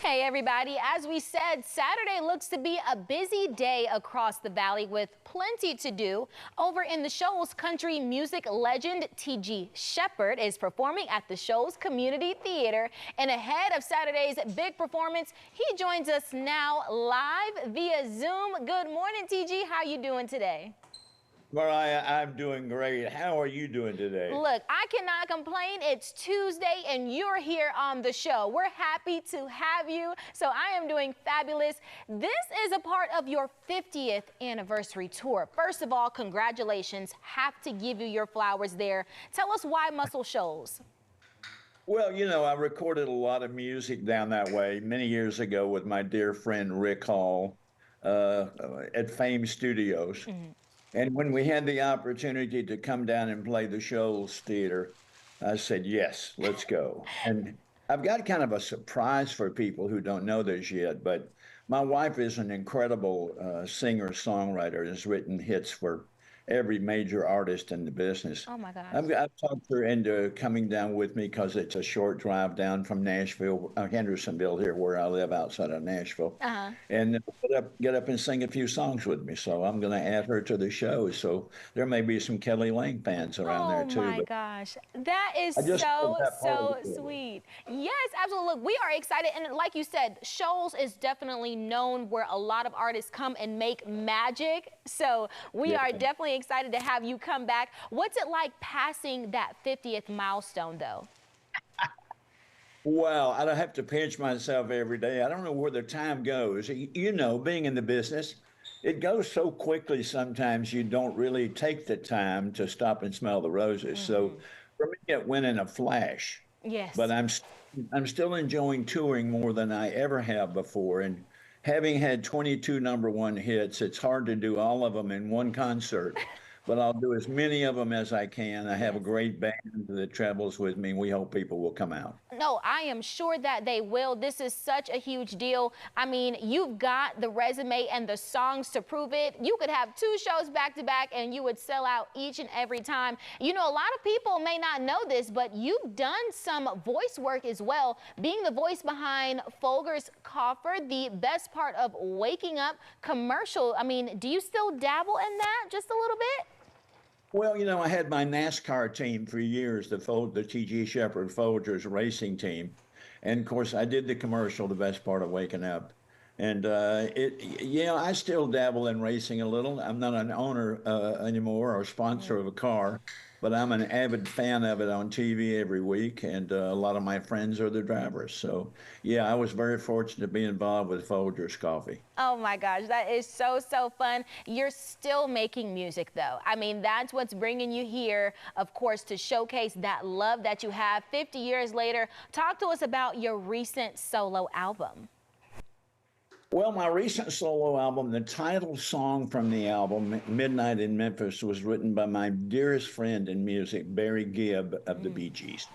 Hey everybody, as we said, Saturday looks to be a busy day across the valley with plenty to do. Over in the Shoals, country music legend T.G. Sheppard is performing at the Shoals Community Theater. And ahead of Saturday's big performance, he joins us now live via Zoom. Good morning, T.G. How are you doing today? Mariah, I'm doing great. How are you doing today? Look, I cannot complain. It's Tuesday and you're here on the show. We're happy to have you. So I am doing fabulous. This is a part of your 50th anniversary tour. First of all, congratulations. Have to give you your flowers there. Tell us why Muscle Shoals. Well, I recorded a lot of music down that way many years ago with my dear friend Rick Hall at Fame Studios. And when we had the opportunity to come down and play the Shoals Theater, I said, yes, let's go. And I've got kind of a surprise for people who don't know this yet, but my wife is an incredible singer-songwriter, has written hits for every major artist in the business. Oh my gosh. I've talked her into coming down with me because it's a short drive down from Nashville, Hendersonville here where I live outside of Nashville. And get up and sing a few songs with me. So I'm going to add her to the show. So there may be some Kelly Lang fans around there too. Oh my gosh. That is so sweet. Yes, absolutely. Look, we are excited. And like you said, Shoals is definitely known where a lot of artists come and make magic. So we are definitely excited to have you come back. What's it like passing that 50th milestone, though? Well, I don't have to pinch myself every day. I don't know where the time goes. Being in the business, it goes so quickly sometimes you don't really take the time to stop and smell the roses. So for me, it went in a flash. Yes. But I'm still enjoying touring more than I ever have before. And having had 22 #1 hits, it's hard to do all of them in one concert, but I'll do as many of them as I can. I have a great band that travels with me. We hope people will come out. No, I am sure that they will. This is such a huge deal. I mean, you've got the resume and the songs to prove it. You could have 2 shows back to back and you would sell out each and every time. A lot of people may not know this, but you've done some voice work as well, being the voice behind Folgers Coffer, the best part of Waking Up commercial. I mean, do you still dabble in that just a little bit? Well, I had my NASCAR team for years, the T.G. Sheppard Folgers racing team. And of course, I did the commercial, the best part of Waking Up. And I still dabble in racing a little. I'm not an owner anymore or sponsor of a car, but I'm an avid fan of it on TV every week. And a lot of my friends are the drivers. So, I was very fortunate to be involved with Folgers Coffee. Oh my gosh, that is so fun. You're still making music though. I mean, that's what's bringing you here, of course, to showcase that love that you have 50 years later. Talk to us about your recent solo album. Well, my recent solo album, the title song from the album, Midnight in Memphis, was written by my dearest friend in music, Barry Gibb of the Bee Gees.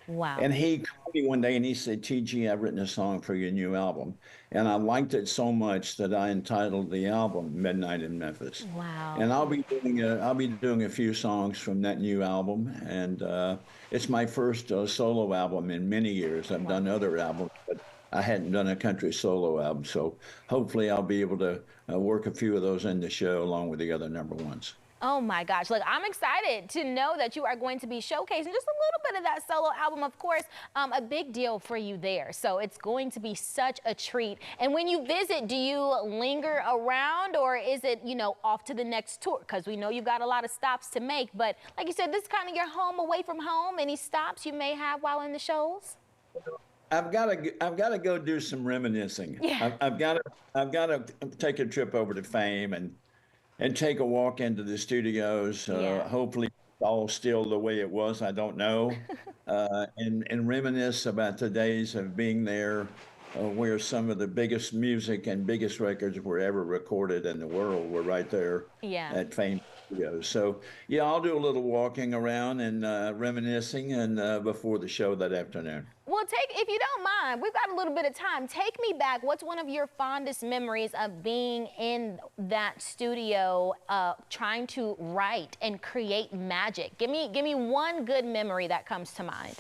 Wow. And he called me one day and he said, T.G., I've written a song for your new album. And I liked it so much that I entitled the album Midnight in Memphis. Wow. And I'll be doing a few songs from that new album. And it's my first solo album in many years. I've done other albums, but I hadn't done a country solo album. So hopefully I'll be able to work a few of those in the show along with the other #1s. Oh my gosh, look, I'm excited to know that you are going to be showcasing just a little bit of that solo album. Of course, a big deal for you there. So it's going to be such a treat. And when you visit, do you linger around or is it, off to the next tour? Because we know you've got a lot of stops to make. But like you said, this is kind of your home away from home. Any stops you may have while in the shows? I've got to go do some reminiscing. Yeah. I've got to take a trip over to Fame and take a walk into the studios. Hopefully it's all still the way it was. I don't know. And reminisce about the days of being there where some of the biggest music and biggest records were ever recorded in the world were right there at Fame Studios. So, I'll do a little walking around and reminiscing and before the show that afternoon. Well, if you don't mind, we've got a little bit of time. Take me back. What's one of your fondest memories of being in that studio, trying to write and create magic? Give me one good memory that comes to mind.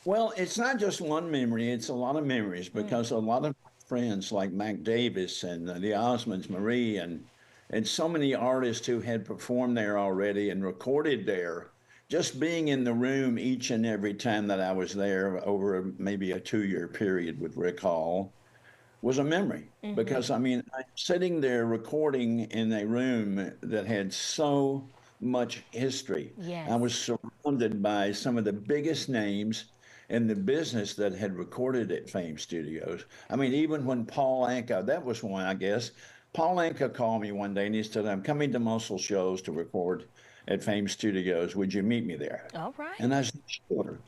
Well, it's not just one memory, it's a lot of memories because a lot of friends like Mac Davis and the Osmonds, Marie, and so many artists who had performed there already and recorded there. Just being in the room each and every time that I was there over maybe a 2 year period with Rick Hall was a memory because I mean, I'm sitting there recording in a room that had so much history. Yes. I was surrounded by some of the biggest names in the business that had recorded at Fame Studios. I mean, even when Paul Anka, that was one, I guess. Paul Anka called me one day and he said, I'm coming to Muscle Shoals to record at Fame Studios. Would you meet me there? All right. And I said, sure.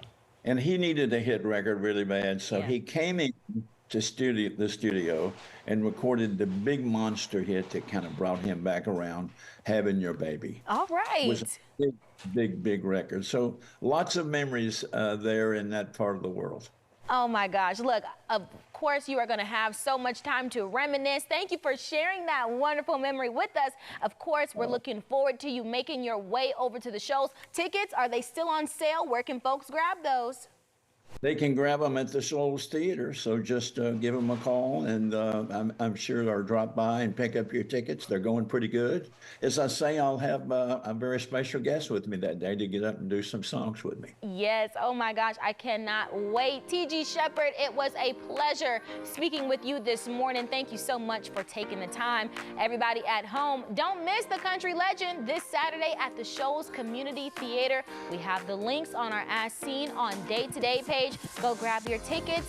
And he needed a hit record really bad. So Yeah. he came in to the studio and recorded the big monster hit that kind of brought him back around, Having Your Baby. All right. Was a big record. So lots of memories there in that part of the world. Oh my gosh. Look, of course, you are going to have so much time to reminisce. Thank you for sharing that wonderful memory with us. Of course, we're looking forward to you making your way over to the shows. Tickets, are they still on sale? Where can folks grab those? They can grab them at the Shoals Theater, so just give them a call, and I'm sure they'll drop by and pick up your tickets. They're going pretty good. As I say, I'll have a very special guest with me that day to get up and do some songs with me. Yes. Oh my gosh, I cannot wait. T.G. Sheppard, it was a pleasure speaking with you this morning. Thank you so much for taking the time. Everybody at home, don't miss the country legend this Saturday at the Shoals Community Theater. We have the links on our As Seen on Day Today page. Go grab your tickets.